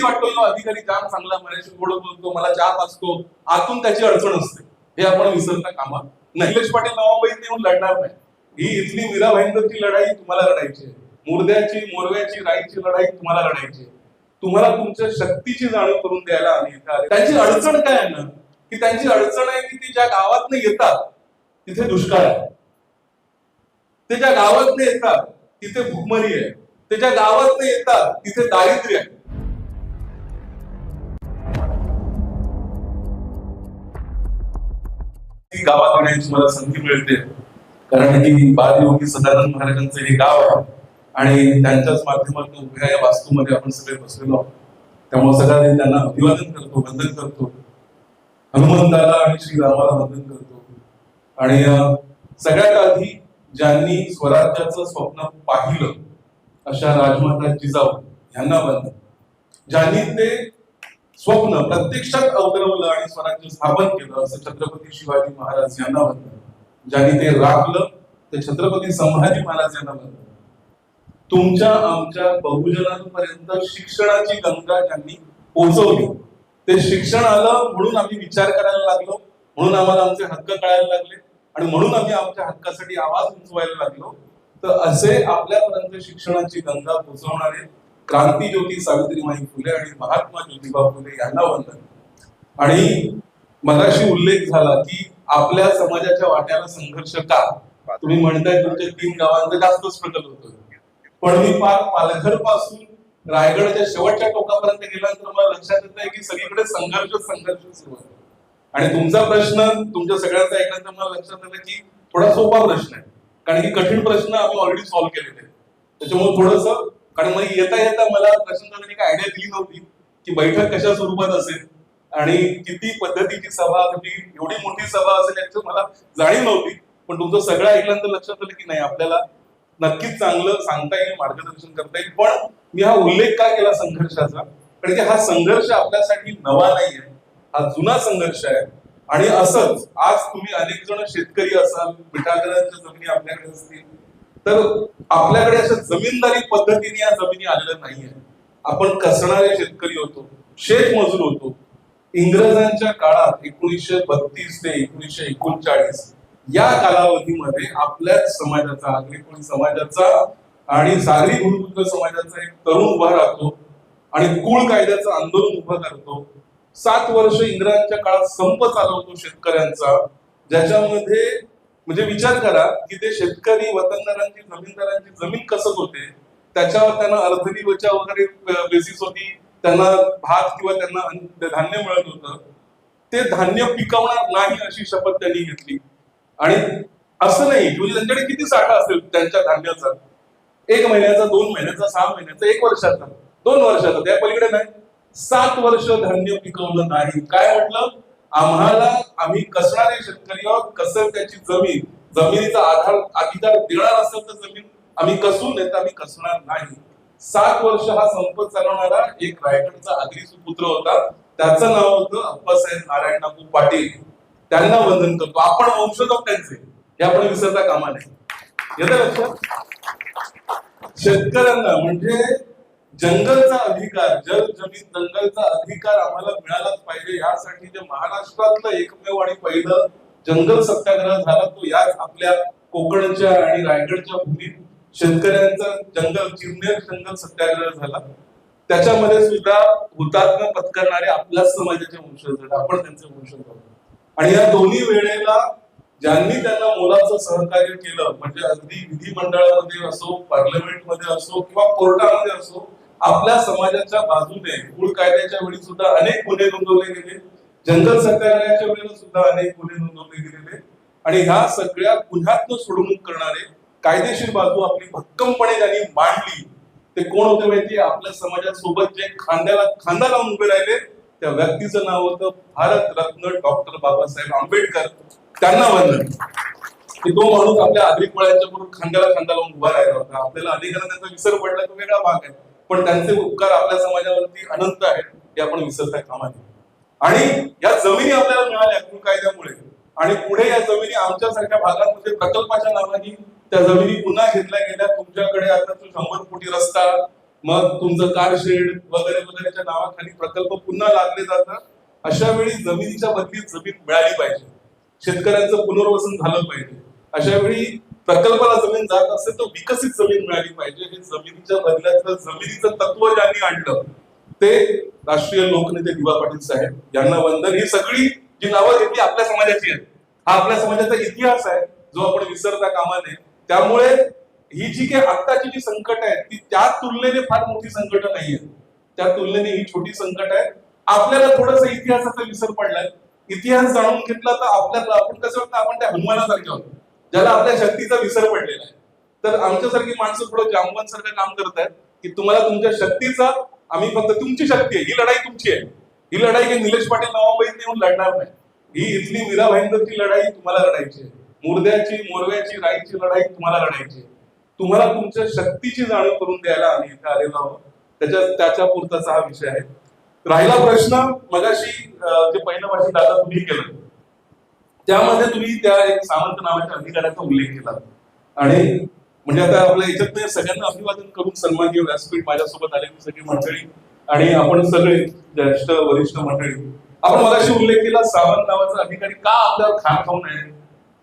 कधी वाटतो यो अधिकारी जाम चांगला मराठी गोड बोलतो, मला चहा पाचतो, आतून त्याची अडचण असते, हे आपण विसरता कामा नाही. निलेश पाटील नावाबाई येऊन लढणार नाही. ही इथली मीरा भाईंदरची लढाई तुम्हाला लढायची आहे. मुर्द्याची मोरव्याची राईची लढाई तुम्हाला लढायची आहे. तुम्हाला तुमच्या शक्तीची जाणीव करून द्यायला आम्ही इथे आले. त्यांची अडचण काय आहे ना, की त्यांची अडचण आहे की ते ज्या गावात येतात तिथे दुष्काळ आहे, ते ज्या गावात येतात तिथे भूकमरी आहे, ते ज्या गावात येतात तिथे दारिद्र्य आहे. ती गावात येण्याची मला संधी मिळते कारण की बालयोगी सदानंद महाराजांचं हे गाव आहे आणि त्यांच्याच माध्यमातून उभ्या या वास्तूमध्ये आपण सगळे बसलेलो आहोत. त्यामुळे सगळ्यांनी त्यांना अभिवादन करतो, वंदन करतो, हनुमंताला आणि श्रीरामाला वंदन करतो. आणि सगळ्यात आधी ज्यांनी स्वराज्याचं स्वप्न पाहिलं अशा राजमाता जिजाऊ यांना वंदन. ज्यांनी ते स्वप्न प्रत्यक्षात अवतरवलं आणि स्वराज्य स्थापन केलं असं छत्रपती शिवाजी महाराज यांना वंदन. ज्यांनी ते राखलं ते छत्रपती संभाजी महाराज यांना वंदन. तुमच्या आमच्या बहुजनांपर्यंत शिक्षणाची गंगा ज्यांनी पोहोचवली, ते शिक्षण आलं म्हणून आम्ही विचार करायला लागलो, म्हणून आम्हाला आमचे हक्क कळायला लागले आणि म्हणून आम्ही आमच्या हक्कासाठी आवाज उंचवायला लागलो. तर असे आपल्यापर्यंत शिक्षणाची गंगा पोहोचवणारे क्रांतीज्योती सावित्रीबाई फुले आणि महात्मा ज्योतिबा फुले यांना वंदन. आणि मगाशी उल्लेख झाला की आपल्या समाजाच्या वाट्याला संघर्ष का, तुम्ही म्हणताय तुमच्या 3 गावांचा जास्त स्ट्रगल होतोय, पण मी पालघर पासून रायगडच्या शेवटच्या टोकापर्यंत गेल्यानंतर मला लक्षात येत आहे की सगळीकडे संघर्ष सुरू आहे. आणि तुमचा प्रश्न तुमच्या सगळ्यांचा ऐकल्यानंतर मला लक्षात आलं की थोडा सोपा प्रश्न आहे, कारण की कठीण प्रश्न आम्ही ऑलरेडी सॉल्व्ह केलेले आहेत. त्याच्यामुळे थोडंसं, कारण मग येता मला प्रश्नांची काही आयडिया दिली नव्हती की बैठक कशा स्वरूपात असेल आणि किती पद्धतीची सभा, एवढी मोठी सभा असेल याची मला जाणीव नव्हती. पण तुमचं सगळं ऐकल्यानंतर लक्षात आलं की नाही, आपल्याला नक्कीच चांगलं सांगता येईल, मार्गदर्शन करता येईल. पण मी हा उल्लेख का केला संघर्षाचा, कारण की हा संघर्ष आपल्यासाठी नवा नाहीये, हा जुना संघर्ष आहे. आणि असंच आज तुम्ही अनेक जण शेतकरी असाल, मिठागरांच्या जमिनी आपल्याकडे असतील, तर आपल्याकडे अशा जमीनदारी पद्धतीने या जमिनी आलेल्या नाहीये. आपण कसणारे शेतकरी होतो, शेतमजूर होतो. इंग्रजांच्या काळात 1932 ते 1939 या कालावधीमध्ये आपल्याच समाजाचा, आगरी समाजाचा आणि सागरी भूमिपुत्र समाजाचा एक तरुण उभा राहतो आणि कुळ कायद्याचं आंदोलन उभं करतो. 7 वर्ष इंग्रजांच्या काळात संप चालवतो शेतकऱ्यांचा, ज्याच्यामध्ये म्हणजे विचार करा की ते शेतकरी वतनदारांची, जमीनदारांची जमीन कसत होते, त्याच्यावर त्यांना अर्धनिर्वाह वगैरे बेसिस होती, त्यांना भात किंवा त्यांना धान्य मिळत होतं. ते धान्य पिकवणार नाही अशी शपथ त्यांनी घेतली. आणि असं नाही म्हणजे त्यांच्याकडे किती साठा असेल त्यांच्या धान्याचा, 1 महिन्याचा, 2 महिन्याचा, 6 महिन्याचा, 1 वर्षाचा, 2 वर्षाचा, त्या पलीकडे नाही. 7 वर्ष धान्य पिकवलं नाही. काय म्हटलं, आम्ही कसणारे शेतकरी आहोत, कसं त्याची जमिनीचा अधिकार देणार असेल तर जमीन आम्ही कसून येत, आम्ही कसणार नाही. 7 वर्ष हा संप चालवणारा एक रायगडचा आगरी सुपुत्र होता, त्याचं नाव होतं अप्पासाहेब नारायण नागू पाटील. त्यांना वंदन करतो. आपण वंशज आहोत त्यांचे, हे आपण विसरता कामा नये. येतं लक्षात? शेतकऱ्यांना म्हणजे जंगलचा अधिकार, जमीन जंगलचा अधिकार आम्हाला मिळालाच पाहिजे. यासाठी जे महाराष्ट्रातलं एकमेव आणि पहिलं जंगल सत्याग्रह झाला तो याच आपल्या कोकणच्या आणि रायगडच्या भूमीत शेतकऱ्यांचा चिरनेर जंगल सत्याग्रह झाला. त्याच्यामध्ये सुद्धा हुतात्मा पत्करणारे आपल्याच समाजाचे वंशज, आपण त्यांचे वंशज आहोत. आणि या दोन्ही वेळेला ज्यांनी त्यांना मोलाचं सहकार्य केलं, म्हणजे अगदी विधिमंडळामध्ये असो, पार्लमेंटमध्ये असो किंवा कोर्टामध्ये असो, आपल्या समाजाच्या बाजूने कुळ कायद्याच्या वेळी सुद्धा अनेक गुन्हे नोंदवले गेले, जंगल सत्याग्रहाच्या वेळेला सुद्धा अनेक गुन्हे नोंदवले गेलेले. आणि ह्या सगळ्या गुन्ह्यातनं सोडवणूक करणारे कायदेशीर बाजू आपली भक्कमपणे ज्यांनी मांडली, ते कोण होते माहिती? आपल्या समाजासोबत जे खांद्याला खांदा लावून उभे राहिले, त्या व्यक्तीचं नाव होतं भारतरत्न डॉक्टर बाबासाहेब आंबेडकर. त्यांना वंदन. तो माणूस आपल्या आगरीपळ्याच्या बरोबर खांद्याला खांदा लावून उभा राहिला होता. आपल्याला अनेकांना त्यांचा विसर पडला, तो वेगळा भाग आहे, पण त्यांचे उपकार आपल्या समाजावरती अनंत आहेत, हे आपण विसरता कामा नये. आणि या जमिनी आपल्याला मिळाल्या कुळ कायद्यामुळे, आणि पुढे या जमिनी आमच्यासारख्या भागांमध्ये प्रकल्पाच्या नावाने त्या जमिनी पुन्हा घेतल्या गेल्या. तुमच्याकडे आता 100 कोटी रस्ता, मग तुमचं कारशेड वगैरे वगैरेच्या नावाखाली प्रकल्प पुन्हा लागले जातात. अशा वेळी जमिनीच्या बदलीत जमीन मिळाली पाहिजे, शेतकऱ्यांचं पुनर्वसन झालं पाहिजे. अशा वेळी प्रकल्पाला जमीन जात असेल तर विकसित जमीन मिळाली पाहिजे. हे जमिनीच्या बदल्यातलं जमिनीचं तत्व ज्यांनी आणलं ते राष्ट्रीय लोकनेते दिवा पाटील साहेब यांना वंदन. ही सगळी जी नावं घेतली आपल्या समाजाची आहेत. हा आपल्या समाजाचा इतिहास आहे जो आपण विसरता कामा नये. त्यामुळे ही जी काही आत्ताची जी संकट आहे ती त्या तुलनेने फार मोठी संकट नाहीये. त्या तुलनेने ही छोटी संकट आहे. आपल्याला थोडस इतिहासाचा विसर पडलाय. इतिहास जाणून घेतला तर आपल्याला आपण कसं वाटतं आपण त्या हनुमानासारखे आहोत ज्याला आपल्या शक्तीचा विसर पडलेला आहे. तर आमच्यासारखी माणसं थोडं जांबवांसारखं काम करत आहेत की तुम्हाला तुमच्या शक्तीचा, आम्ही फक्त तुमची शक्ती आहे, ही लढाई तुमची आहे. ही लढाई काही निलेश पाटील नवाबाईत येऊन लढणार नाही. ही इथली मीरा भाईंदरची लढाई तुम्हाला लढायची आहे. मुर्द्याची, मोरव्याची, राईची लढाई तुम्हाला लढायची आहे. तुम्हाला तुमच्या शक्तीची जाणीव करून द्यायला आम्ही इथे आलेलो आहोत. त्याच्या पुरताचा हा विषय आहे. राहिला प्रश्न मगाशी जे पहिलं भाषण दादा तुम्ही केलं त्यामध्ये तुम्ही त्या एक सावंत नावाच्या अधिकाऱ्याचा उल्लेख केला. आणि म्हणजे आता आपल्या याच्यात सगळ्यांना अभिवादन करून सन्मान घेऊन व्यासपीठ माझ्यासोबत आलेली सगळी मंडळी आणि आपण सगळे ज्येष्ठ वरिष्ठ मंडळी, आपण मगाशी उल्लेख केला सावंत नावाचा अधिकारी का आपल्यावर खाण खाऊन आहे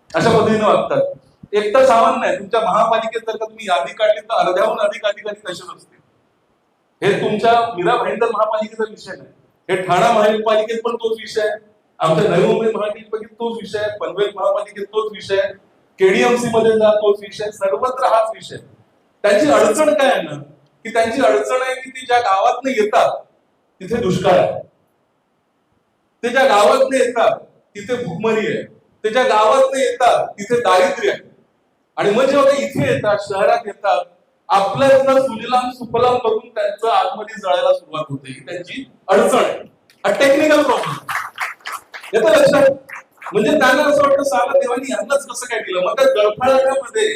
अशा पद्धतीने वागतात. एकटा सावंत नाही, तुमच्या महापालिकेत जर का तुम्ही यादी काढली तर अर्ध्याहून अधिक अधिकारी तसेच असतील. हे तुमच्या मीरा भाईंदर महापालिकेचा विषय नाही, हे ठाणा महापालिकेत पण तोच विषय आहे, आमच्या नवी मुंबई महापालिकेत तोच विषय आहे, पनवेल महापालिकेत तोच विषय आहे, केडीएमसी मध्ये जा तोच विषय, सर्वत्र हाच विषय. त्यांची अडचण काय आहे ना की त्यांची अडचण आहे की ते ज्या गावात येतात तिथे दुष्काळ आहे, ते ज्या गावात येतात तिथे भूकमरी आहे, ते ज्या गावात येतात तिथे दारिद्र्य आहे. आणि मग जेव्हा ते इथे येतात, शहरात येतात, आपल्याला सुजलाम सुफलाम बघून त्यांचं आतमध्ये जळायला सुरुवात होते. ही त्यांची अडचण आहे, टेक्निकल प्रॉब्लेम येतं लक्षात. म्हणजे त्यांना असं वाटतं साला देवानी यांनाच कसं काय केलं, मग त्या गळफाळामध्ये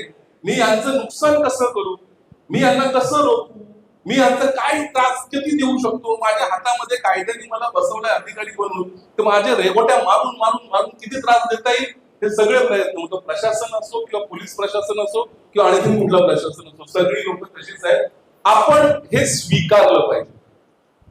मी यांचं नुकसान कसं करू, मी यांना कसं रोखू, मी यांचा काय त्रास किती देऊ शकतो, माझ्या हातामध्ये कायद्याने मला बसवलाय अधिकारी बनवून, तर माझ्या रेवट्या मारून मारून मारून किती त्रास देता येईल हे सगळे प्रयत्न होतो. प्रशासन असो किंवा पोलीस प्रशासन असो किंवा आणखी कुठलं प्रशासन असो, सगळी लोक तशीच आहेत. आपण हे स्वीकारलं पाहिजे.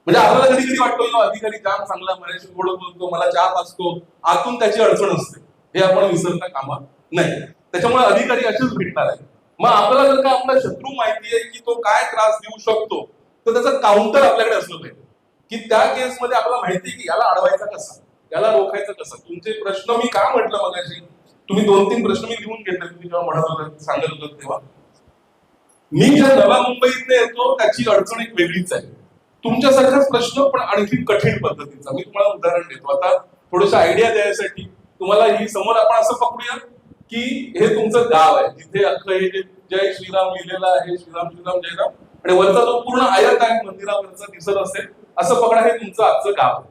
म्हणजे आपल्याला कधी कधी वाटतो अधिकारी जाम चांगला, माझ्याशी गोड बोलतो, मला चहा पाचतो, आतून त्याची अडचण असते, हे आपण विसरता कामा नाही. त्याच्यामुळे अधिकारी असेच भेटणार आहे. मग आपल्याला जर का आपला शत्रू माहिती आहे की तो काय त्रास देऊ शकतो तर त्याचा काउंटर आपल्याकडे असलं पाहिजे की त्या केसमध्ये आपल्याला माहिती आहे की याला अडवायचा कसा, याला रोखायचं कसं. तुमचे प्रश्न मी का म्हटलं मगाशी, तुम्ही 2-3 प्रश्न मी लिहून घेतले तुम्ही जेव्हा म्हणत होता सांगत होता तेव्हा. मी ज्या नवा मुंबईत येतो त्याची अडचण एक वेगळीच आहे, तुमच्यासारखाच प्रश्न पण आणखी कठीण पद्धतीचा. मी तुम्हाला उदाहरण देतो आता थोडस आयडिया द्यायसाठी. तुम्हाला ही समोर आपण असं पकडूया की हे तुमचं गाव आहे जिथे अख्खं हे जय श्रीराम लिहिलेलं आहे, श्रीराम श्रीराम जयराम, आणि वरचा जो पूर्ण आयत आहे मंदिरावरचा दिसत असेल असं पकडा, हे तुमचं आजचं गाव आहे.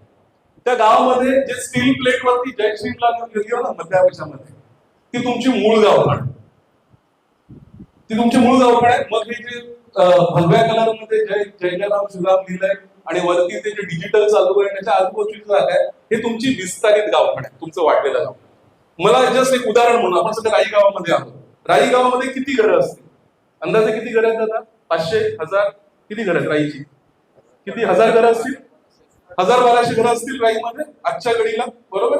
त्या गावामध्ये जे स्टील प्लेट वरती जय श्रीराम लिहिलं ना मध्य आकाशामध्ये, ती तुमची मूळ गावठाण, ती तुमची मूळ गावठाण आहे. मग हे जे भगव्या कलर मध्ये जय जयराम श्रीराम लिहिलंय आणि वरती ते जे डिजिटल चालू आहे त्याच्या आजूबाजूची जागा आहे, हे तुमची विस्तारित गावठाण आहे, तुमचं वाढलेलं गाव. मला जस्ट एक उदाहरण म्हणून, आपण सध्या राई गावामध्ये आहोत. राई गावामध्ये किती घरं असतील अंदाजे, किती घरं आहेत दादा? 500, 1000 किती घरं आहेत राईची? किती 1000 घरं असतील, 1000-1200 घरं असतील राईमध्ये आजच्या घडीला, बरोबर.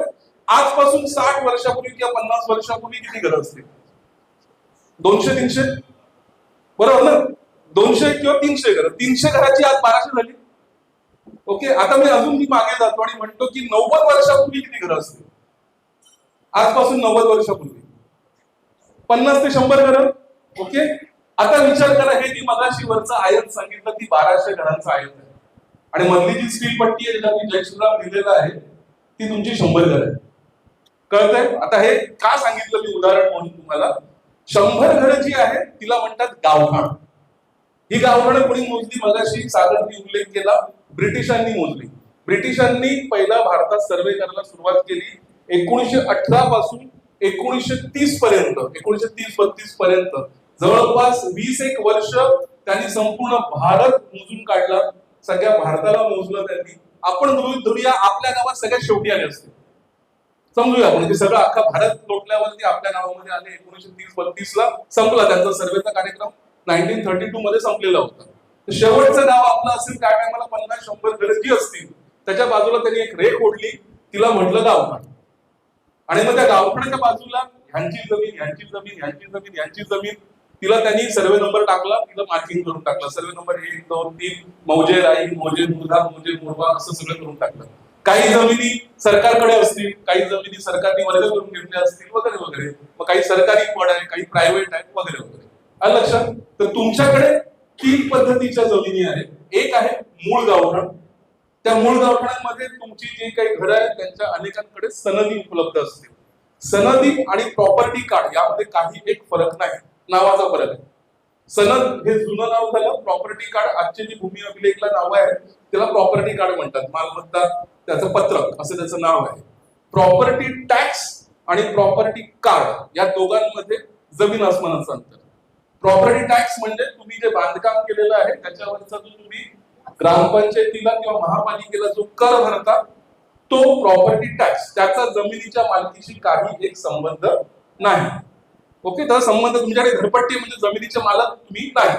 आजपासून 60 वर्षापूर्वी किंवा 50 वर्षापूर्वी किती घरं असतील? 200-300, बरोबर ना? 200 किंवा 300 घरं. 300 घराची आज 1200 झाली. ओके, आता मी अजून मागे जातो आणि म्हणतो की 90 वर्षापूर्वी किती घरं असतील? आजपासून 90 वर्षापूर्वी 50 ते 100 घरं. ओके, आता विचार करा, हे मी मगाशी वरचं आयत सांगितलं ती 1200 घरांचं आयत आहे आणि मधली जी स्टील पट्टी आहे ज्याला मी जय श्रीराम लिहिलेलं आहे ती तुमची 100 घरं आहे. कळतंय? आता हे का सांगितलं मी उदाहरण म्हणून तुम्हाला. 100 घरं जी आहेत तिला म्हणतात गावठाण. ही गावठाणं कोणी मोजली? मगाशी सागरनी उल्लेख केला, ब्रिटिशांनी मोजली. ब्रिटिशांनी पहिला भारतात सर्वे करायला सुरुवात केली 1918 पासून 1930 पर्यंत, 1930-32 पर्यंत जवळपास 20 वर्ष त्यांनी संपूर्ण भारत मोजून काढला. सगळ्या भारताला मोजलं त्यांनी. आपण धरूया आपल्या गावात सगळ्यात शेवटी आले असते, समजूया आपण, ते सगळं अख्खा भारत लोटल्यावरती आपल्या गावामध्ये आले. 1930-32 ला संपला त्यांचा सर्वेचा कार्यक्रम, 1932 मध्ये संपलेला होता. शेवटचं गाव आपलं असेल त्या टायमाला 50-100 घरं जी असतील त्याच्या बाजूला त्यांनी एक रेख ओढली, तिला म्हटलं गावठाण. आणि मग त्या गावठाणाच्या बाजूला ह्यांची जमीन, ह्यांची जमीन, ह्यांची जमीन, ह्यांची जमीन, तिला त्यांनी सर्वे नंबर टाकला, तिला मार्किंग करून टाकलं. सर्वे नंबर 1, 2, 3 मौजे राई, मौजे मुर्धा, मौजे मुरबा असं सगळं करून टाकलं. काही जमिनी सरकारकडे असतील, काही जमिनी सरकारने वर्ग करून घेतल्या असतील वगैरे वगैरे. मग काही सरकारी पड आहे, काही प्रायव्हेट आहे वगैरे वगैरे. आलं लक्षात? तर तुमच्याकडे 3 पद्धतीच्या जमिनी आहेत. एक आहे मूळ गावठाण. त्या मूळ गावठाणांमध्ये तुमची जी काही घरं आहेत त्यांच्या अनेकांकडे सनदी उपलब्ध असतील. सनदी आणि प्रॉपर्टी कार्ड यामध्ये काही एक फरक नाही, नावाचा फरक आहे. सनद हे जुनं नाव झालं, प्रॉपर्टी कार्ड आजची जी भूमी अभिलेखला नाव आहे त्याला प्रॉपर्टी कार्ड म्हणतात. मालमत्ता त्याचं पत्रक असं त्याचं नाव आहे. प्रॉपर्टी टॅक्स आणि प्रॉपर्टी कार्ड या दोघांमध्ये जमीन आसमानाचं अंतर. प्रॉपर्टी टॅक्स म्हणजे तुम्ही जे बांधकाम केलेलं आहे त्याच्यावरचा जो तुम्ही ग्रामपंचायतीला किंवा महापालिकेला जो कर भरता तो प्रॉपर्टी टॅक्स, त्याचा जमिनीच्या मालकीशी काही एक संबंध नाही. ओके, तर संबंध तुमच्याकडे घरपट्टी म्हणजे जमिनीचे मालक तुम्ही नाही,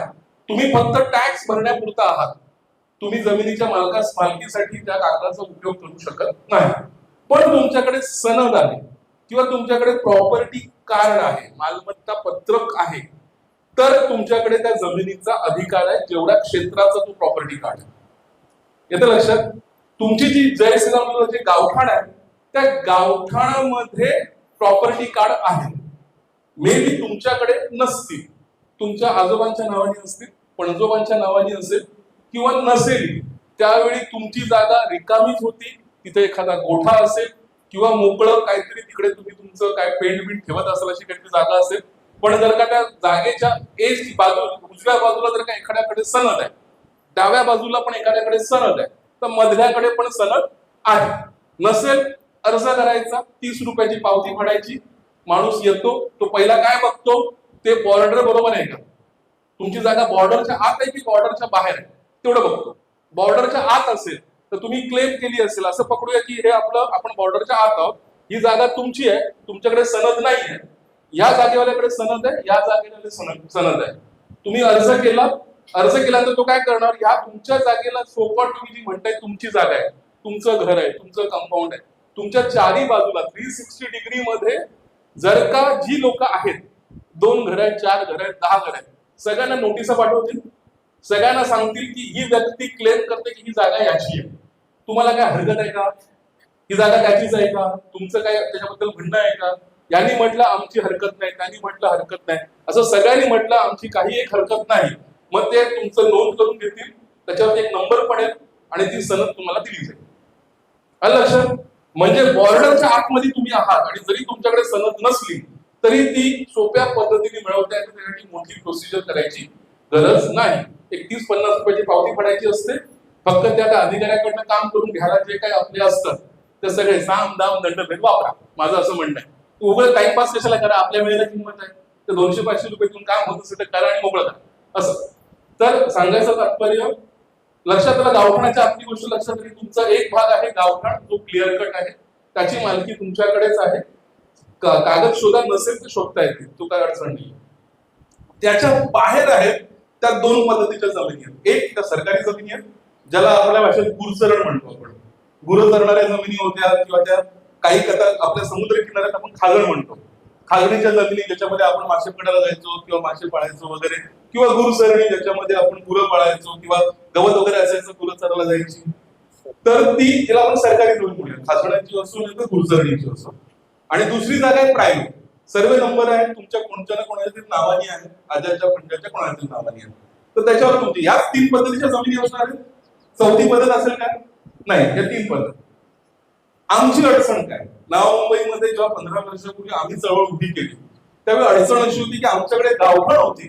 तुम्ही फक्त टॅक्स भरण्यापुरता आहात. तुम्ही जमिनीच्या मालकीसाठी त्या कागदाचा उपयोग करू शकत नाही. पण तुमच्याकडे सनद आहे किंवा तुमच्याकडे प्रॉपर्टी कार्ड आहे, मालमत्ता पत्रक आहे, तर तुमच्याकडे त्या जमिनीचा अधिकार आहे जेवढ्या क्षेत्राचा तो प्रॉपर्टी कार्ड आहे. येतं लक्षात? तुमची जी जय श्रीराम जे गावठाण आहे त्या गावठाणामध्ये प्रॉपर्टी कार्ड आहे. मे बी तुमच्याकडे नसतील, तुमच्या आजोबांच्या नावाने असतील, पणजोबांच्या नावाने असेल किंवा नसेल. त्यावेळी तुमची जागा रिकामीच होती, तिथे एखादा गोठा असेल किंवा मोकळं काहीतरी तिकडे तुम्ही तुमचं काय पेंट बिंट ठेवत असाल अशी काहीतरी जागा असेल. पण जर का त्या जागेच्या बाजू उजव्या बाजूला जर का एखाद्याकडे सनद आहे, डाव्या बाजूला पण एखाद्याकडे सनद आहे, तर मधल्याकडे पण सनद आहे. नसेल अर्ज करायचा, 30 रुपयाची पावती फाडायची, माणूस येतो, तो पहिला काय बघतो ते बॉर्डर बरोबर आहे का, तुमची जागा बॉर्डरच्या आत आहे की बॉर्डरच्या बाहेर आहे तेवढं बघतो. बॉर्डरच्या आत असेल तर तुम्ही क्लेम केली असेल, असं पकडूया की हे आपण बॉर्डरच्या आत आहोत, ही जागा तुमची आहे, तुमच्याकडे सनद नाही आहे, या जागेवाल्याकडे सनद आहे, या जागेवाले सनद आहे. तुम्ही अर्ज केल्यानंतर तो काय करणार, ह्या तुमच्या जागेला सोपट तुम्ही जी म्हणताय तुमची जागा आहे, तुमचं घर आहे, तुमचं कंपाऊंड आहे, तुमच्या चारी बाजूला 360 डिग्री मध्ये जर का जी लोक आहेत, 2 घर आहेत, 4 घर आहेत, 10 घर आहेत, सगळ्यांना नोटिसा पाठवतील, सगळ्यांना सांगतील की ही व्यक्ती क्लेम करते की ही जागा याची आहे, तुम्हाला काय हरकत आहे का, ही जागा त्याचीच आहे का, तुमचं काय त्याच्याबद्दल म्हणणं आहे का. यांनी म्हटलं आमची हरकत नाही, त्यांनी म्हटलं हरकत नाही, असं सगळ्यांनी म्हटलं आमची काही एक हरकत नाही. मग ते तुमचं नोंद करून घेतील, त्याच्यावर एक नंबर पडेल आणि ती सनद तुम्हाला दिली जाईल. आलं लक्षात? म्हणजे बॉर्डरच्या आतमध्ये तुम्ही आहात आणि जरी तुमच्याकडे सनद नसली तरी ती सोप्या पद्धतीने मिळवता येते. त्यासाठी मोठी प्रोसिजर करायची गरज नाही. 30-50 रुपयाची पावती फाडायची असते, फक्त त्या अधिकाऱ्याकडनं काम करून घ्यायला जे काही आपले असतात ते सगळे साम दाम दंडभेद वापरा, माझं असं म्हणणं आहे. उघड टाइमपास कशाला करा, आपल्या वेळेला किंमत आहे, तर 200-500 रुपयातून काम होत असेल तर करा आणि मोकळं करा असं. तर सांगायचं तात्पर्य लक्षात आलं, गावठाणाच्या आपली गोष्ट लक्षात आली. तुमचा एक भाग आहे गावठाण जो क्लिअर कट आहे, त्याची मालकी तुमच्याकडेच आहे, कागद शोधा नसेल तर शोधता येतील, तो काय अडचण नाही. त्याच्या बाहेर आहेत त्या 2 पद्धतीच्या जमिनी आहेत. एक त्या सरकारी जमिनी आहेत ज्याला आपल्या भाषेत गुरचरण म्हणतो आपण, गुरं चरणाऱ्या जमिनी होत्या, किंवा त्या काही कथा आपल्या समुद्र किनाऱ्यात आपण खागण म्हणतो, खागणीच्या जमिनी ज्याच्यामध्ये आपण मासे पकडायला जायचो किंवा मासे पाळायचो वगैरे, किंवा गुरसरणी ज्याच्यामध्ये आपण गुरं पाळायचो किंवा गवत वगैरे असायचं, गुरं चरायला जायची, तर ती तिला आपण सरकारी जमीन म्हणूया, खाजणाची असो नाही तर गुरसरणीची असो. आणि दुसरी जागा आहे प्रायव्हेट, सर्वे नंबर आहे, तुमच्या कोणत्या ना कोणाच्या नावानी आहे, आजाच्या पंजाच्या कोणाच्या नावानी आहे, तर त्याच्यावर तुमची याच 3 पद्धतीच्या जमिनी असणार आहेत. चौथी पद्धत असेल काय नाही, या 3 पद्धत. आमची अडचण काय, नाव मुंबईमध्ये जेव्हा 15 वर्षापूर्वी आम्ही चळवळ उभी केली त्यावेळी अडचण अशी होती की आमच्याकडे गावठाण होती,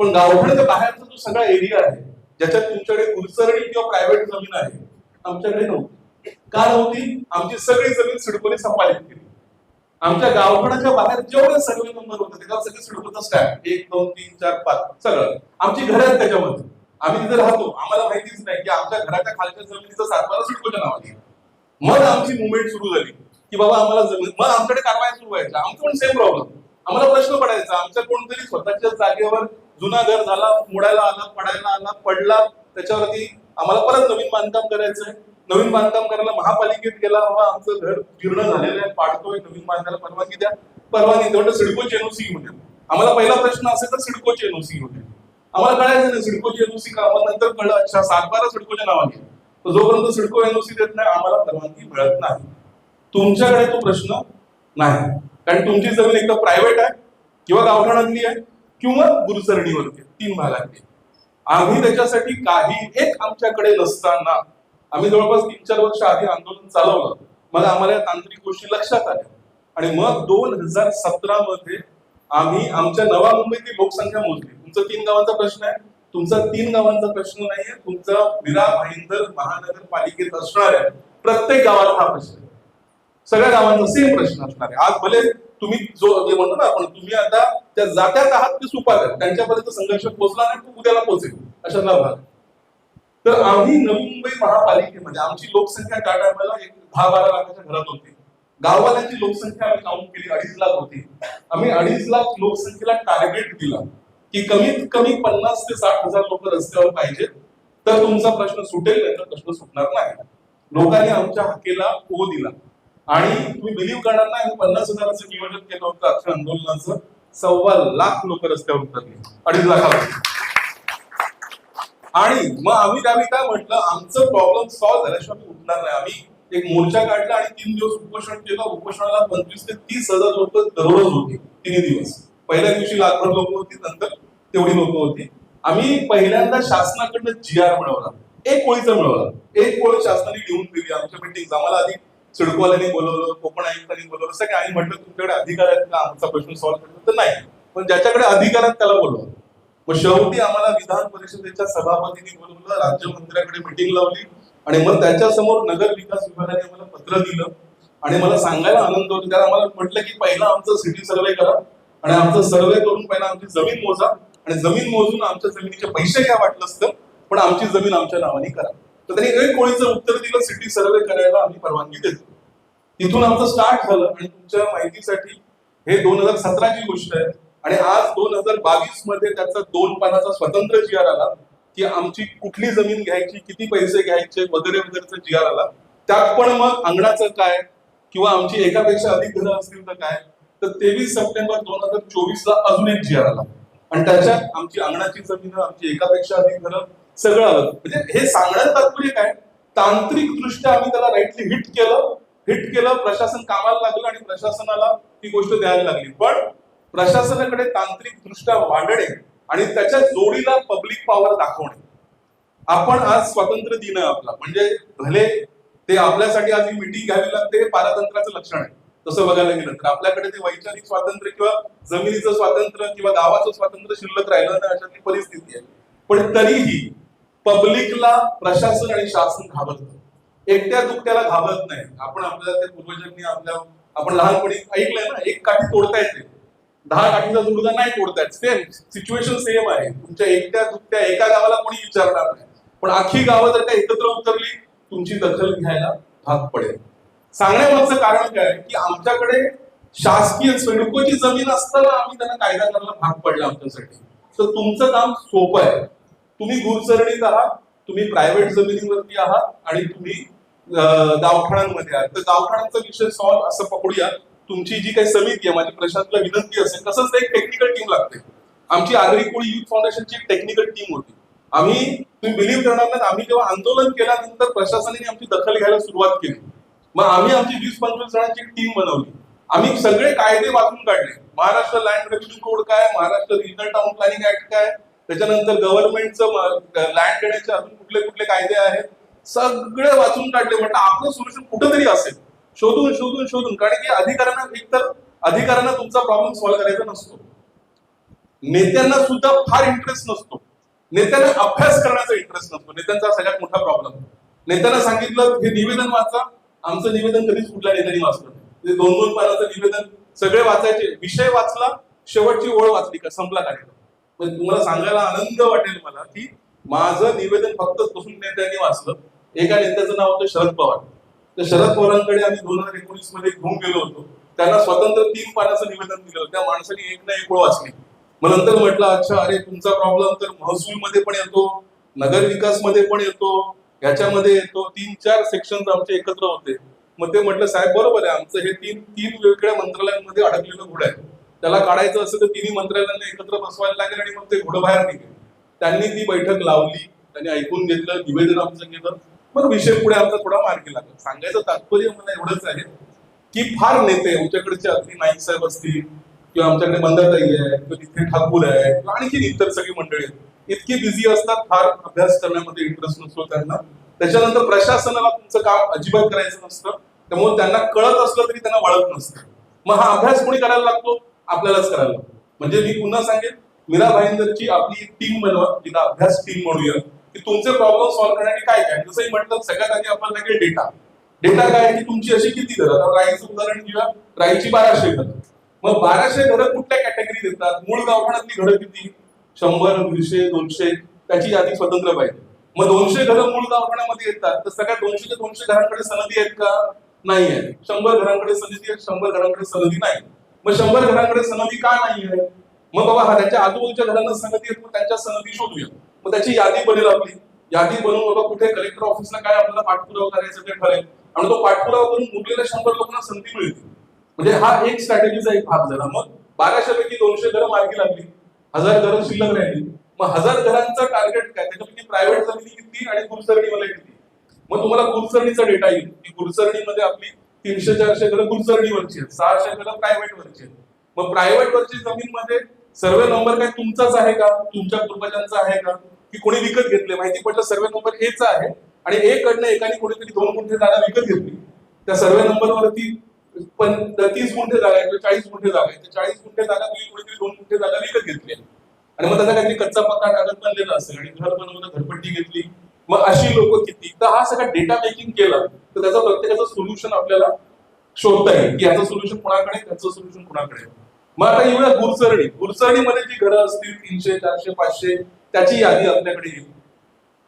पण गावठाणाच्या बाहेरचा जो सगळा एरिया आहे ज्याच्यात तुमच्याकडे गुरसरणी किंवा प्रायव्हेट जमीन आहे, आमच्याकडे नव्हती. का नव्हती? आमची सगळी जमीन सिडकोने संपादित केली. आमच्या गावठाणाच्या बाहेर जेवढे सर्वे नंबर होते त्याच्यावर सगळे सिडकोचा स्टॅम्प 1, 2, 3, 4, 5 सगळं, आमची घर आहेत त्याच्यामध्ये, आम्ही तिथे राहतो, आम्हाला माहितीच नाही की आमच्या घराच्या खालच्या जमिनीचा सातबारा सिडकोच्या नावाने. मग आमची मुवमेंट सुरू झाली की बाबा आम्हाला जमीन, मग आमच्याकडे कारवाया सुरू व्हायच्या. आमचं पण सेम प्रॉब्लेम, आम्हाला प्रश्न पडायचा, आमच्या कोणतरी स्वतःच्या जागेवर जुना घर झाला, मोडायला आला, पडायला आला, पडला, त्याच्यावरती आम्हाला परत नवीन बांधकाम करायचंय. नवीन बांधकाम करायला महापालिकेत गेला, बाबा आमचं घर जीर्ण झालेलं आहे, पाडतोय, नवीन बांधायला परवानगी द्या. परवानगी तेवढं सिडकोची एनओसी घेऊन द्या. आम्हाला पहिला प्रश्न असेल तर सिडकोची एनओसी घेऊन द्या. आम्हाला कळायचं नाही सिडकोची एनओसी का, आम्हाला नंतर कळलं अच्छा 7-12 सिडकोच्या नावाने. तर जोपर्यंत सिडको एनओसी देत नाही आम्हाला परवानगी मिळत नाही. तुमच्याकडे तो प्रश्न नाही, कारण तुमची जमीन एकदा प्रायव्हेट आहे किंवा गावठाणातली आहे किंवा गुरुचरणीवरती 3 भागातली. आम्ही त्याच्यासाठी काही एक आमच्याकडे नसताना आम्ही जवळपास 3-4 वर्ष आधी आंदोलन चालवलं. मग आम्हाला या तांत्रिक गोष्टी लक्षात आल्या आणि मग 2017 मध्ये आम्ही आमच्या नवा मुंबईतील लोकसंख्या मोजली. तुमचा 3 गावांचा प्रश्न आहे, तुमचा 3 गावांचा प्रश्न नाहीये, तुमचा विरा भाईंदर महानगरपालिकेत असणाऱ्या प्रत्येक गावाला हा प्रश्न आहे. सगळ्या गावांचा सेम प्रश्न असणार आहे. आज भले तुम्ही जो म्हणतो ना आपण, तुम्ही आता त्या जात्यात आहात ते सुपात आहेत, त्यांच्यापर्यंत संघर्ष पोहोचला नाही तो उद्याला पोहोचेल अशातला भाग. तर आम्ही नवी मुंबई महापालिकेमध्ये आमची लोकसंख्या त्या टायमाला 10-12 लाखाच्या घरात होती. गाववाल्यांची लोकसंख्या आम्ही काउंट केली 2.5 लाख होती. आम्ही 2.5 लाख लोकसंख्येला टार्गेट दिला की कमीत कमी 50 ते 60 हजार लोक रस्त्यावर पाहिजेत, तर तुमचा प्रश्न सुटेल, नाही तर प्रश्न सुटणार नाही. लोकांनी आमच्या हाकेला ओ दिला आणि तुम्ही बिलीव्ह करणार नाही, 50 हजाराचं नियोजन केलं होतं अख्ख्या आंदोलनाचं, 1.25 लाख लोक रस्त्यावर उतरले 2.5 लाखावर. आणि मग आम्ही त्यावेळी काय म्हटलं, आमचं प्रॉब्लेम सॉल्व्ह झाल्याशिवाय आम्ही उठणार नाही. आम्ही एक मोर्चा काढला आणि 3 दिवस उपोषण केलं. उपोषणाला 25 ते 30 हजार लोक दररोज होती 3 दिवस. पहिल्या दिवशी लाखभर लोक होती, नंतर तेवढी लोक होती. आम्ही पहिल्यांदा शासनाकडनं GR मिळवला, एक ओळीचा मिळवला. एक ओळी शासनाने लिहून दिली. आमच्या मीटिंग आम्हाला आधी सिडकोवाल्यांनी बोलवलं, कोकण आयुक्तांनी बोलवलं, सगळे. आणि म्हटलं तुमच्याकडे अधिकार आहेत का आमचा प्रश्न सॉल्व्ह करतो? तर नाही, पण ज्याच्याकडे अधिकार आहेत त्याला बोलवलं. मग शेवटी आम्हाला विधान परिषदेच्या सभापतींनी बोलवलं, राज्यमंत्र्याकडे मीटिंग लावली आणि मग त्याच्यासमोर नगर विकास विभागाने आम्हाला पत्र दिलं. आणि मला सांगायला आनंद होतो, कारण आम्हाला म्हटलं की पहिला आमचं सिटी सर्वे करा आणि आमचं सर्वे करून पहिला आमची जमीन मोजा आणि जमीन मोजून आमच्या जमिनीचे पैसे घ्या वाटलं असतं, पण आमची जमीन आमच्या नावाने करा. तर त्यांनी एक कोळीचं उत्तर दिलं, सिटी सर्वे करायला आम्ही परवानगी देतो. तिथून आमचं स्टार्ट झालं. आणि तुमच्या माहितीसाठी हे 2017 ची गोष्ट आहे आणि आज 2022 मध्ये त्याचा 2 पानाचा स्वतंत्र GR आला की आमची कुठली जमीन घ्यायची, किती पैसे घ्यायचे वगैरे वगैरेचा GR आला. त्यात पण मग अंगणाचं काय किंवा आमची एकापेक्षा अधिक घरं असतील तर काय. तर 23 सप्टेंबर 2024 ला अजून एक GR आला आणि त्याच्यात आमची अंगणाची जमीन, आमची एकापेक्षा अधिक घरं सगळं आलं. म्हणजे हे सांगण्याचं तात्पर्य काय, तांत्रिक दृष्ट्या आम्ही त्याला राईटली हिट केलं, प्रशासन कामाला लागलं आणि प्रशासनाला ती गोष्ट द्यायला लागली. पण प्रशासनाकडे तांत्रिक दृष्ट्या वाढणे आणि त्याच्या जोडीला पब्लिक पॉवर दाखवणे. आपण आज स्वातंत्र्य दिन आहे आपला, म्हणजे भले ते आपल्यासाठी आज ही मीटिंग घ्यावी लागते, हे पारतंत्र्याचं लक्षण आहे. तसं बघायला गेलं तर आपल्याकडे ते वैचारिक स्वातंत्र्य किंवा जमिनीचं स्वातंत्र्य किंवा गावाचं स्वातंत्र्य शिल्लक राहिलं नाही अशातली परिस्थिती आहे. पण तरीही पब्लिकला प्रशासन आणि शासन घाबरतं, एकट्या दुकट्याला घाबरत नाही. आपण आपल्या त्या पूर्वजांनी आपण लहानपणी ऐकलंय ना, एक काठी तोडता येते, 10 काठीचा जुडगा नाही तोडता येत. सेम सिच्युएशन सेम आहे. तुमच्या एकट्या दुकट्या एका गावाला कोणी विचारणार नाही, पण अख्खी गावं जर का एकत्र उतरली तुमची दखल घ्यायला भाग पडेल. सांगण्यामागचं कारण काय की आमच्याकडे शासकीय सिडकोची जमीन असताना आम्ही त्यांना कायदा करायला भाग पडला आमच्यासाठी. तर तुमचं काम सोपं आहे. तुम्ही गुरचरणीत आहात, तुम्ही प्रायव्हेट जमिनीवरती आहात आणि तुम्ही गावठाणांमध्ये आहात. तर गावठाणांचा विषय सॉल्व्ह असं पकडूया. तुमची जी काही समिती आहे, माझी प्रशासनाला विनंती असेल, तसंच एक टेक्निकल टीम लागते. आमची आगरी कोळी युथ फाउंडेशनची एक टेक्निकल टीम होती. तुम्ही बिलीव्ह करणार नाही, आम्ही जेव्हा आंदोलन केल्यानंतर प्रशासनाने आमची दखल घ्यायला सुरुवात केली. मग आम्ही आमची 20-25 जणांची टीम बनवली. आम्ही सगळे कायदे वाचून काढले. महाराष्ट्र लँड रेव्हेन्यू कोड काय, Maharashtra regional town planning act काय, त्याच्यानंतर गव्हर्नमेंटचं लँड देण्याचे अजून कुठले कुठले कायदे आहेत, सगळे वाचून काढले. म्हटलं आपलं सोल्युशन कुठेतरी असेल, शोधून. कारण की अधिकाऱ्यांना तुमचा प्रॉब्लेम सॉल्व्ह करायचा नसतो, नेत्यांना सुद्धा फार इंटरेस्ट नसतो, नेत्यांना अभ्यास करण्याचा इंटरेस्ट नसतो. नेत्यांचा सगळ्यात मोठा प्रॉब्लेम. नेत्यांना सांगितलं हे निवेदन वाचा, आमचं निवेदन कधीच कुठल्या नेत्यांनी वाचलं नाही. 2-2 पानाचं निवेदन सगळे वाचायचे, विषय वाचला, शेवटची ओळ वाचली का संपला कार्यक्रम. म्हणजे तुम्हाला सांगायला आनंद वाटेल मला की माझं निवेदन फक्त 2 नेत्यांनी वाचलं. एका नेत्याचं नाव होतं शरद पवार. तर शरद पवारांकडे आम्ही 2019 मध्ये घेऊन गेलो होतो त्यांना स्वतंत्र 3 पानाचं निवेदन दिलं. त्या माणसाने एक ना एक ओळ वाचली. मग नंतर म्हटलं अच्छा अरे तुमचा प्रॉब्लेम तर महसूल मध्ये पण येतो, नगर विकास मध्ये पण येतो, ह्याच्यामध्ये येतो. 3-4 सेक्शन आमचे एकत्र होते. मग ते म्हटलं साहेब बरोबर आहे, आमचं हे तीन वेगवेगळ्या मंत्रालयांमध्ये अडकलेलं घोडं आहे. त्याला काढायचं असेल तर तिन्ही मंत्रालयांना एकत्र बसवायला लागेल आणि मग ते घोडं बाहेर निघेल. त्यांनी ती बैठक लावली, त्यांनी ऐकून घेतलं, निवेदन आमचं केलं. मग विषय पुढे आमचा थोडा मार्गी लागला. सांगायचं तात्पर्य मला एवढंच आहे की फार नेते आमच्याकडचे अगदी नाईक साहेब असतील किंवा आमच्याकडे मंदाताई आहे किंवा तिथे ठाकूर आहे किंवा आणखी इतर सगळी मंडळी इतकी बिझी असतात, फार अभ्यास करण्यामध्ये इंटरेस्ट नसतो त्यांना. त्याच्यानंतर प्रशासनाला तुमचं काम अजिबात करायचं नसतं, त्यामुळे त्यांना कळत असलं तरी त्यांना वळत नसतं. मग हा अभ्यास कोणी करायला लागतो? आपल्यालाच करायला लागतो. म्हणजे मी पुन्हा सांगेन, मीरा भाईंदरची आपली एक टीम बनवा, तिला अभ्यास टीम म्हणूया की तुमचे प्रॉब्लेम सॉल्व्ह करण्यासाठी काय काय. जसंही म्हटलं सगळ्यात आधी आपल्याला लागेल डेटा. डेटा काय की तुमची अशी किती घरं, आता राईचं उदाहरण घेऊया, राईची 1200 घरं. मग 1200 घरं कुठल्या कॅटेगरीत येतात? मूळ गावठाणातली घरं किती? 100, 150, 200, त्याची यादी स्वतंत्र पाहिजे. मग 200 घरं मूळ गावठाणामध्ये येतात, तर सगळ्या 200च्या 200 घरांकडे सनदी आहेत का? नाही आहे. 100 घरांकडे सनदी आहे, 100 घरांकडे सनदी नाही. मग 100 घरांकडे सनदी का नाही आहे? मग बाबा हा त्याच्या आजूबाजूच्या घरांना सनदी आहेत, मग त्यांच्या सनदी शोधूया. मग त्याची यादी बनेल आपली. यादी बनवून बाबा कुठे कलेक्टर ऑफिसला काय आपल्याला पाठपुरावा करायचं ते ठरेल आणि तो पाठपुरावा करून उरलेल्या 100 लोकांना संधी मिळते. म्हणजे हा एक स्ट्रॅटेजीचा एक भाग झाला. मग 1200 पैकी 200 घरं मार्गी लागली, 1000 घरं शिल्लक राहिली. मग 1000 घरांचा टार्गेट काय? त्याच्यापैकी प्रायव्हेट जमिनी किती आणि गुरसरणीवाले किती? मग तुम्हाला गुरसरणीचा डेटा येईल की गुरसरणीमध्ये आपली 300-400 घरं गुरसरणीवरची आहेत, 600 घरं प्रायव्हेट वरची आहेत. मग प्रायव्हेट वरची जमीनमध्ये सर्वे नंबर काय तुमचाच आहे का, तुमच्या पूर्वजांचा आहे का, की कोणी विकत घेतले? माहिती पडलं सर्वे नंबर एचा आहे आणि ए कडनं एकाने कोणीतरी 2 गुंठे जागा विकत घेतली. त्या सर्वे नंबरवरती 30 गुंठे जागा आहे, 40 गुंठे जागा आहे. 40 गुंठे जागा तुम्ही कोणीतरी 2 गुंठे जागा विकत घेतली आणि मग त्याचा काहीतरी कच्चा पक्का कागद बनलेला असेल आणि घर बनवलं, घरपट्टी घेतली. मग अशी लोक किती? तर हा सगळा डेटा मेकिंग केला तर त्याचा प्रत्येकाचं सोल्युशन आपल्याला शोधता येईल की याचं सोल्युशन कोणाकडे, त्याचं सोल्युशन कोणाकडे. मग आता येऊया गुरसरणी. गुरसरणीमध्ये जी घरं असतील 300, 400, 500 त्याची यादी आपल्याकडे येईल.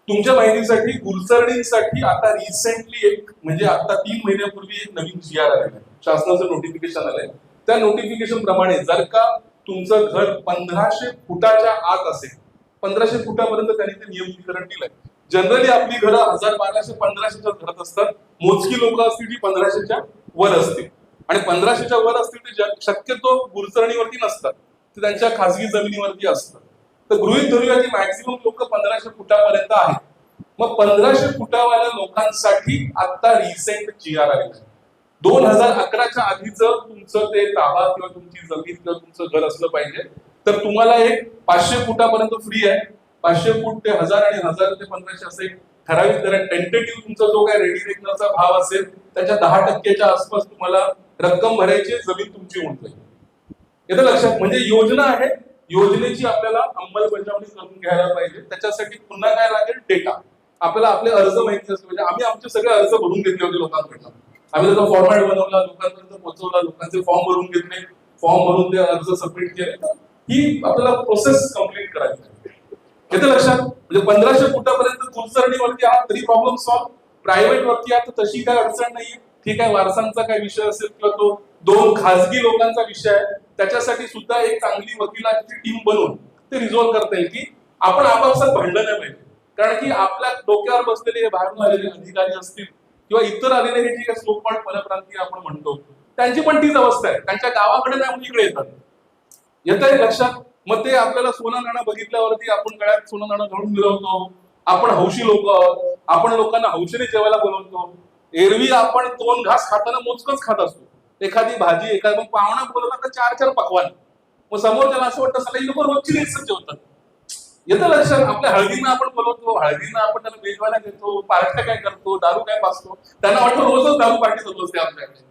तुमच्या माहितीसाठी गुरसरणीसाठी आता रिसेंटली एक म्हणजे आता 3 महिन्यापूर्वी एक नवीन GR आलेलं आहे, शासनाचं नोटिफिकेशन आलंय. त्या नोटिफिकेशन प्रमाणे जर का तुमचं घर 1500 फुटाच्या आत असेल, 1500 फुटापर्यंत त्यांनी ते नियमितीकरण दिलंय. जनरली आपली घरं 1000, 1200, 1500च्या घरात असतात. मोजकी लोक असतील ती 1500च्या वर असतील आणि 1500च्या वर असतील ते शक्यतो गुरसरणीवरती नसतात, ते त्यांच्या खासगी जमिनीवरती असतात. तर गृहीत धरूया की मॅक्सिमम लोक 1500 फुटापर्यंत आहेत. मग 1500 फुटावाल्या लोकांसाठी आता रिसेंट GR आलेला आहे. 2011च्या आधीचं तुमचं ते ताबा किंवा तुमची जमीन किंवा तुमचं घर असलं पाहिजे तर तुम्हाला एक 500 फुटापर्यंत फ्री आहे. 500 फूट ते 1000 आणि 1000 ते 1500 असं एक ठराविक दर टेंटेटिव्ह तुमचा जो काय रेडी रेकनरचा भाव असेल त्याच्या 10% आसपास तुम्हाला रक्कम भरायची, जमीन तुमची होऊन जाईल. येतं लक्षात? म्हणजे योजना आहे, योजनेची आपल्याला अंमलबजावणी करून घ्यायला पाहिजे. त्याच्यासाठी पुन्हा काय लागेल? डेटा. आपल्याला आपले अर्ज माहिती असते. म्हणजे आम्ही आमचे सगळे अर्ज भरून घेतले होते लोकांकडनं. आम्ही त्याचा फॉर्मॅट बनवला, लोकांपर्यंत पोहोचवला, लोकांचे फॉर्म भरून घेतले, फॉर्म भरून ते अर्ज सबमिट केले. ही आपल्याला प्रोसेस कम्प्लीट करायची. येतं लक्षात? म्हणजे 1500 फुटापर्यंत गुरसरणीवरती आहात तरी प्रॉब्लेम सॉल्व्ह. प्रायव्हेट वरती आहात तर तशी काय अडचण नाहीये. ठीक आहे, वारसांचा काय विषय असेल किंवा तो 2 खासगी लोकांचा विषय आहे त्याच्यासाठी सुद्धा एक चांगली वकिलांची टीम बनवून ते रिझॉल्व्ह करता येईल की आपण आपापसात भांडण नाही पाहिजे. कारण की आपल्या डोक्यावर बसलेले हे बाहेरून आलेले अधिकारी असतील किंवा इतर आलेले हे जे सोपाट परप्रांतीय आपण म्हणतो त्यांची पण तीच अवस्था आहे. त्यांच्या गावाकडे नाही इकडे येतात. येतंय लक्षात? मग ते आपल्याला सोनं नाणं बघितल्यावरती आपण गळ्यात सोनं नाणं घालून मिळवतो. आपण हौशी लोक आहोत, आपण लोकांना हौशीने जेवायला बोलवतो. एरवी आपण 2 घास खाताना मोजकच खात असतो, एखादी भाजी एखादा. मग पाहुणा बोलवला तर 4-4 पकवान. मग समोरच्याला असं वाटतं सगळी लोक रोजची रीतसर जेवतात. येतं लक्षात? आपल्या हळदीनं आपण बोलवतो, हळदीनं आपण त्याला मेजवान्या देतो, पार्ट्या काय करतो, दारू काय पाचतो, त्यांना वाटतं रोजच दारू पार्टी चालू असते आपल्याकडे.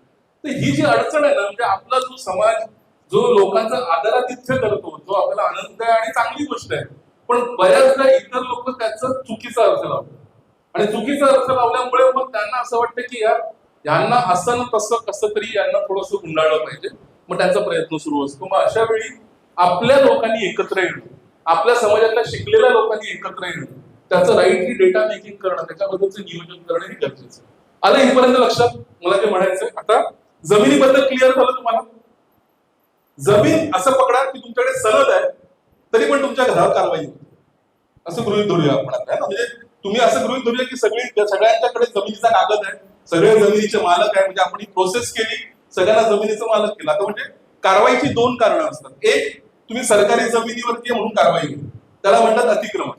तर ही जी अडचण आहे ना, म्हणजे आपला जो समाज जो लोकांचा आदरातिथ्य करतो, जो आपल्याला आनंद आहे आणि चांगली गोष्ट आहे, पण बऱ्याचदा इतर लोक त्याचा चुकीचा अर्थ लावतात आणि चुकीचा अर्थ लावल्यामुळे मग त्यांना असं वाटतं की यार यांना असं ना तसं कसं तरी यांना थोडंसं गुंडाळलं पाहिजे. मग त्यांचा प्रयत्न सुरू असतो. मग अशा वेळी आपल्या लोकांनी एकत्र येणं, आपल्या समाजातल्या शिकलेल्या लोकांनी एकत्र येणं, त्याचं राईटली डेटा मेकिंग करणं, त्याच्याबद्दलचं नियोजन करणं हे गरजेचं आहे. आलं इथपर्यंत लक्षात? मला ते म्हणायचंय. आता जमिनीबद्दल क्लिअर झालं तुम्हाला? जमीन असं पकडा की तुमच्याकडे सनद आहे तरी पण तुमच्या घरावर कारवाई होते, असं गृहीत धरूया आपण आता. म्हणजे तुम्ही असं गृहीत धरूया की सगळ्यांच्याकडे जमिनीचा कागद आहे, सगळे जमिनीचे मालक आहे, म्हणजे आपण ही प्रोसेस केली, सगळ्यांना जमिनीचं मालक केलं. आता म्हणजे कारवाईची दोन कारणं असतात. एक, तुम्ही सरकारी जमिनीवरती म्हणून कारवाई केली, त्याला म्हणतात अतिक्रमण.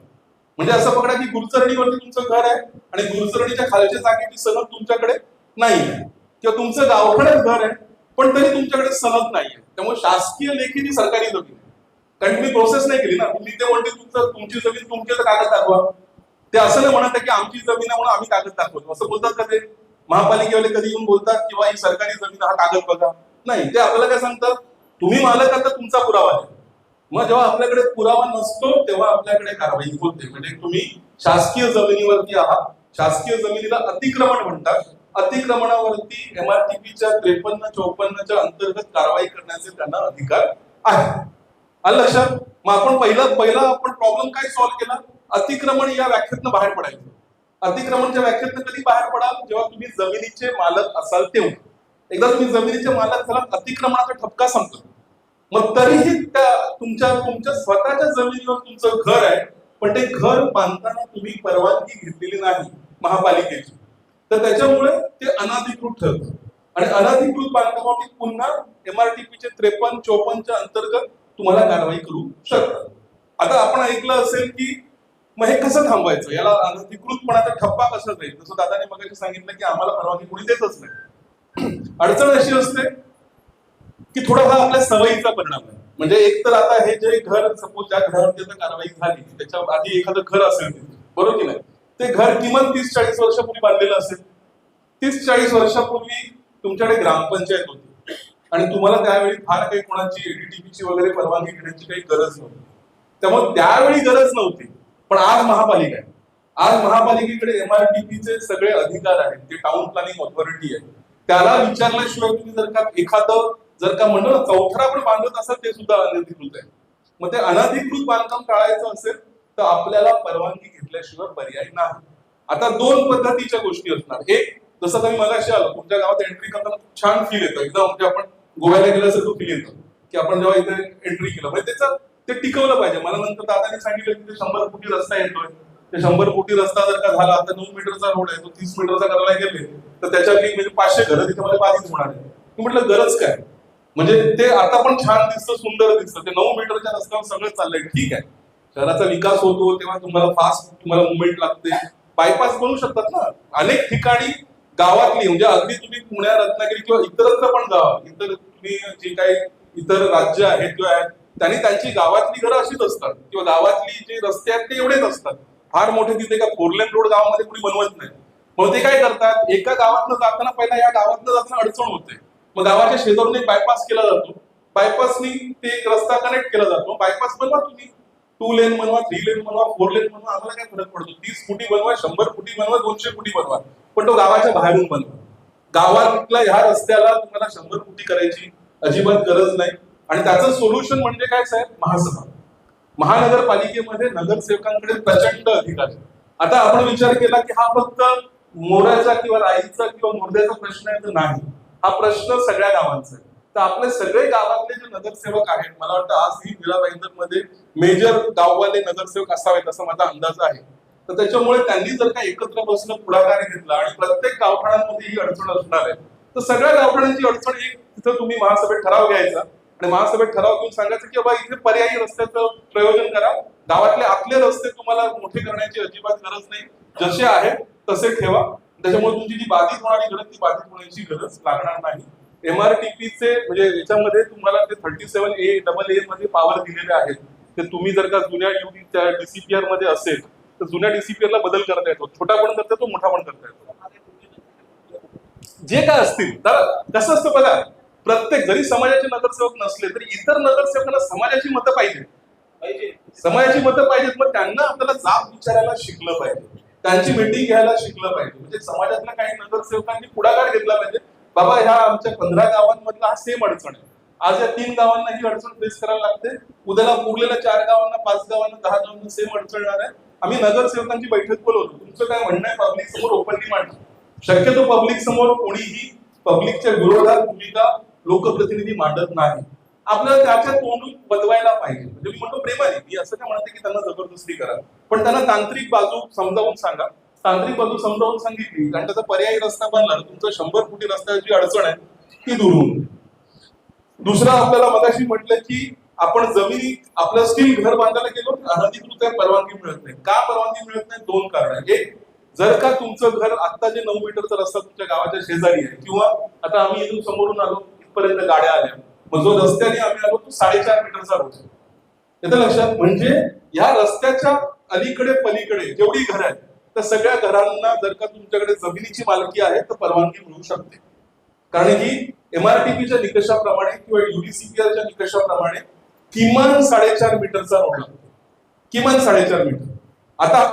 म्हणजे असं पकडा की गुरचरणीवरती तुमचं घर आहे आणि गुरचरणीच्या खालच्या जागेची सनद तुमच्याकडे नाही आहे, किंवा तुमचं गावकडेच घर आहे पण तरी तुमच्याकडे सनद नाही आहे. त्यामुळे शासकीय लेखी ती सरकारी जमीन आहे, कारण तुम्ही प्रोसेस नाही केली ना. तुम्ही ते म्हणते तुमची जमीन तुमचे कागद दाखवा, ते असं नाही म्हणत की आमची जमीन आहे म्हणून आम्ही कागद दाखवतो, असं बोलतात का ते? महापालिकेवाले कधी येऊन बोलतात किंवा ही सरकारी जमीन, हा कागद बघा? नाही, ते आपल्याला काय सांगतात, तुम्ही मालक आता तुमचा पुरावा आहे. मग जेव्हा आपल्याकडे पुरावा नसतो तेव्हा आपल्याकडे कारवाई होते. म्हणजे तुम्ही शासकीय जमिनीवरती आहात, शासकीय जमिनीला अतिक्रमण म्हणतात. अतिक्रमणावरती MRTP 53-54 अंतर्गत कारवाई करण्याचे त्यांना अधिकार आहे. आलं लक्षात? मग आपण पहिला आपण प्रॉब्लेम काय सॉल्व्ह केला? अतिक्रमण या व्याख्येतनं बाहेर पडायचं. अतिक्रमणच्या व्याख्येतनं कधी बाहेर पडाल? जेव्हा तुम्ही जमिनीचे मालक असाल तेव्हा. एकदा तुम्ही जमिनीचे मालक झाला, अतिक्रमणाचा ठपका संपतो. मग तरीही तुमच्या स्वतःच्या जमिनीवर तुमचं घर आहे, पण ते घर बांधताना तुम्ही परवानगी घेतलेली नाही महापालिकेची, तर त्याच्यामुळे ते अनधिकृत ठरतं. आणि अनधिकृत बांधकामावरती पुन्हा MRTP 53-54 अंतर्गत तुम्हाला कारवाई करू शकतात. आता आपण ऐकलं असेल की मग हे कसं थांबवायचं, याला अनधिकृतपणाचा ठप्पा कसा जाईल? जसं दादाने मगाशी सांगितलं की आम्हाला परवानगी कोणी देतच नाही. अडचण अशी असते की थोडा हा आपल्या सवयीचा परिणाम आहे. म्हणजे एक तर आता हे जे घर, सपोज ज्या घरावरती कारवाई झाली त्याच्या आधी एखादं घर असेल तिथे, बरोबर की नाही? ते घर किमान 30-40 वर्षापूर्वी बांधलेलं असेल. 30-40 वर्षापूर्वी तुमच्याकडे ग्रामपंचायत होती आणि तुम्हाला त्यावेळी फार काही कोणाची ADTPची वगैरे परवानगी घेण्याची काही गरज नव्हती. त्यामुळे त्यावेळी गरज नव्हती, पण आज महापालिका आहे. आज महापालिकेकडे MRTPचे सगळे अधिकार आहेत. ते टाउन प्लॅनिंग ऑथॉरिटी आहे. त्याला विचारल्याशिवाय तुम्ही जर का म्हणलं ना चौथरा पण बांधत असेल ते सुद्धा अनधिकृत आहे. मग ते अनधिकृत बांधकाम टाळायचं असेल तर आपल्याला परवानगी घेतल्याशिवाय पर्याय नाही. आता दोन पद्धतीच्या गोष्टी असणार. एक, जसं तुम्ही मगाशी आलो, तुमच्या गावात एंट्री करताना खूप छान फील येतं, एकदम म्हणजे आपण गोव्याला गेल्यासारखं फील येतं की आपण जेव्हा इथे एंट्री केलं, म्हणजे त्याचं ते टिकवलं पाहिजे. मला नंतर दादाने सांगितलं की 100 फुटी रस्ता येतोय, ते 100 फुटी रस्ता जर का झाला, आता 9 मीटरचा रोड आहे, तो 30 मीटरचा करायला गेले तर त्याच्यातली म्हणजे 500 घरं तिथे मला बाधित होणार आहे. मी म्हटलं गरज काय? म्हणजे ते आता पण छान दिसतं, सुंदर दिसतं, ते 9 मीटरच्या रस्त्यावर सगळं चाललंय, ठीक आहे. शहराचा विकास होतो तेव्हा तुम्हाला मुवमेंट लागते, बायपास बनवू शकतात ना. अनेक ठिकाणी गावातली, म्हणजे अगदी तुम्ही पुण्या, रत्नागिरी किंवा इतरत्र पण इतर तुम्ही जे काही इतर राज्य आहेत किंवा आहेत, त्यांनी त्यांची गावातली घरं अशीच असतात किंवा गावातली जे रस्ते आहेत ते एवढेच असतात. फार मोठे तिथे का 4 लेन रोड गावामध्ये कुणी बनवत नाही. मग ते काय करतात, एका गावातनं जाताना पहिला या गावातनं जाताना अडचण होते, मग गावाच्या शेजारून एक बायपास केला जातो, बायपासनी ते एक रस्ता कनेक्ट केला जातो. बायपास बनवा तुम्ही, 2 लेन बनवा, 3 लेन बनवा, 4 लेन बनवा, आम्हाला काय फरक पडतो? 30 फुटी बनवा, 100 फुटी बनवा, 200 फुटी बनवा, पण तो गावाच्या बाहेरून बनवा. गावातल्या ह्या रस्त्याला तुम्हाला 100 फुटी करायची अजिबात गरज नाही. आणि त्याचं सोल्युशन म्हणजे काय साहेब? महासभा. महानगरपालिकेमध्ये नगरसेवकांकडे प्रचंड अधिकार आहे. आता आपण विचार केला की हा फक्त मोराचा किंवा राईचा किंवा मुर्द्याचा प्रश्न आहे, तर नाही, हा प्रश्न सगळ्या गावांचा आहे. तर आपले सगळे गावातले जे नगरसेवक आहेत, मला वाटतं आजही जिल्हा मध्ये मेजर गाववाले नगरसेवक असावेत असा माझा अंदाज आहे. तर त्याच्यामुळे त्यांनी जर का एकत्र बसणं, पुढाकार घेतला आणि प्रत्येक गावठाणांमध्ये ही अडचण असणार आहे, तर सगळ्या गावठाणांची अडचण एक तिथं तुम्ही महासभेत ठराव घ्यायचा आणि महासभेत ठराव घेऊन सांगायचं की बाबा इथे पर्यायी रस्त्याचं प्रयोजन करा, गावातले आपले रस्ते तुम्हाला मोठे करण्याची अजिबात गरज नाही, जसे आहेत तसे ठेवा. त्याच्यामुळे तुमची जी बाधित होणारी गरज, ती बाधित होण्याची गरज लागणार नाही. MRTPचे म्हणजे याच्यामध्ये तुम्हाला ते 37A मध्ये पॉवर दिलेले आहेत. ते तुम्ही जर का जुन्या DCPR मध्ये असेल तर जुन्या DCPR ला बदल करता येतो, छोटा पण करता येतो, मोठा पण करता येतो, जे काय असतील. तर कसं असतं बघा, प्रत्येक जरी समाजाचे नगरसेवक नसले तरी इतर नगरसेवकांना समाजाची मतं पाहिजे, समाजाची मतं पाहिजेत. मग त्यांना आपल्याला जाब विचारायला शिकलं पाहिजे, त्यांची मीटिंग घ्यायला शिकलं पाहिजे. म्हणजे समाजातल्या काही नगरसेवकांनी पुढाकार घेतला पाहिजे, बाबा ह्या आमच्या 15 गावांमधला हा सेम अडचण आहे, आज या 3 गावांना ही अडचण फेस करायला लागते, उद्याला उरलेल्या 4 गावांना, 5 गावांना, 10 गावांना सेम अडचण येणार आहे. आम्ही नगरसेवकांची बैठक बोलवतो, तुमचं काय म्हणणं आहे पब्लिक समोर ओपनली मांडा. शक्यतो पब्लिक समोर कोणीही पब्लिकच्या विरोधात भूमिका लोकप्रतिनिधी मांडत नाही. आपल्याला त्याच्या तोंडून बदवायला पाहिजे. म्हणजे मी म्हणतो प्रेमाने, मी असं काय म्हणते की त्यांना जबरदस्ती करा, पण त्यांना तांत्रिक बाजू समजावून सांगा. तांत्रिक बाजू समजावून सांगितली कारण त्याचा पर्यायी रस्ता बनला, तुमचं 100 फुटी रस्त्याची अडचण आहे ती दूर होऊन. दुसरं आपल्याला मगाशी म्हटलं की आपण जमिनी आपलं स्टील घर बांधायला गेलो अनधिकृत परवानगी मिळत नाही. का परवानगी मिळत नाही? 2 कारण. एक, जर का तुमचं घर आता जे 9 मीटरचा रस्ता तुमच्या गावाच्या शेजारी आहे, किंवा आता आम्ही इथून समोरून आलो इथपर्यंत गाड्या आल्या, मग जो रस्त्याने आम्ही आलो तो 4.5 मीटरचा रोड आहे. येतं लक्षात? म्हणजे या रस्त्याच्या अलीकडे पलीकडे जेवढी घरं आहेत त्या सगळ्या घरांना जर का तुमच्याकडे जमिनीची मालकी आहे तर परवानगी मिळू शकते. कारण की MRTPच्या निकषाप्रमाणे किंवा UDCPRच्या निकषाप्रमाणे किमान 4.5 मीटरचा रोड लागतो. किमान 4.5 मीटर. आता